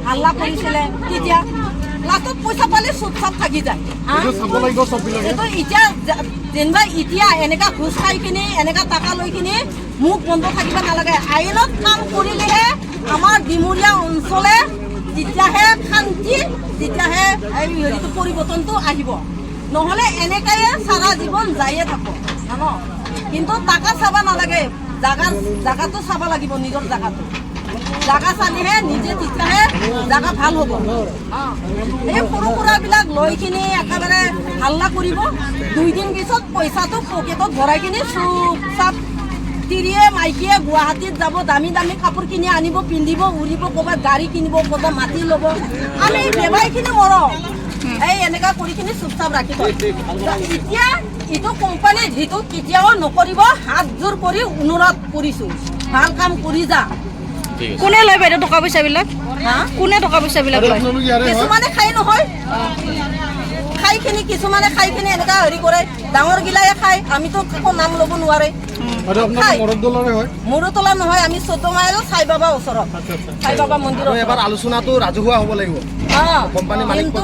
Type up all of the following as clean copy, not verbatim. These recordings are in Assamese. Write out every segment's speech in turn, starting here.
হাল্লা কৰিছিলে তেতিয়া লাষ্টত পইচা পালে চুপচাপ থাকি যায়। কিন্তু এতিয়া যেনিবা এতিয়া এনেকা ঘোষ খাই কিনি এনেকা টকা লৈ কিনি মুখ বন্ধ থাকিব নালাগে। আইনত কাম কৰিলেহে আমাৰ ডিমৰীয়া অঞ্চলে তেতিয়াহে শান্তি, তেতিয়াহে এই হেৰিটো পৰিৱৰ্তনটো আহিব। নহ'লে এনেকাই সারা জীবন যাইয়ে থাকো জানো। কিন্তু টাকা চাব নালাগে, জাগাটো চাব লাগিব, নিজৰ জাগাটো। জাগা চালেহে নিজে তেতিয়াহে জাগা ভাল হ'ব। এই সৰু সুৰাবিলাক লৈ কিনি একেবাৰে হাল্লা কৰিব, 2 দিন পিছত পইচাটো পকেটত ভৰাই কিনি চুপচাপ তিৰিয়ে মাইকীয়ে গুৱাহাটীত যাব, দামী দামী কাপোৰ কিনি আনিব, পিন্ধিব, উৰিব, ক'ৰবাত গাড়ী কিনিব, ক'ৰবাত মাটি ল'ব। আমি বেবাইখিনি মৰম এই এনেকা কৰি কিনি চুপচাপ ৰাখি থয়। এতিয়া এইটো কোম্পানী যিটো কেতিয়াও নকৰিব, হাত জোৰ কৰি অনুৰোধ কৰিছোঁ, ভাল কাম কৰি যা। কোনে লয় বাইদেউ টকা পইচাবিলাক? কোনে টকা পইচাবিলাক লয়? কিছুমানে খাই নহয়, খাই কিনি কিছুমানে খাই কিনি এনেকা হেৰি কৰে, ডাঙৰ গিলাই খায়। আমিতো কাকো নাম ল'ব নোৱাৰে। মূৰতলা নহয়, আমি 14 মাইল সাই বাবা ওচৰত, সাই বাবা মন্দিৰত। এবাৰ আলোচনাটো ৰাজহুৱা হ'ব লাগিব। কিন্তু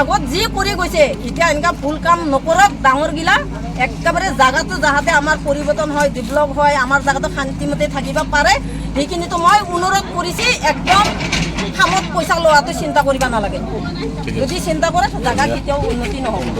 আগত যি কৰি গৈছে, এতিয়া এনেকা ভুল কাম নকৰক ডাঙৰ গিলা। একেবাৰে জাগাটো যাহাতে আমাৰ পৰিৱৰ্তন হয়, ডেভেলপ হয়, আমাৰ জাগাটো শান্তিমতে থাকিব পাৰে, সেইখিনিতো মই অনুৰোধ কৰিছোঁ। একদম কামত পইচা লোৱাটো চিন্তা কৰিব নালাগে। যদি চিন্তা কৰে জাগা কেতিয়াও উন্নতি নহ'ব।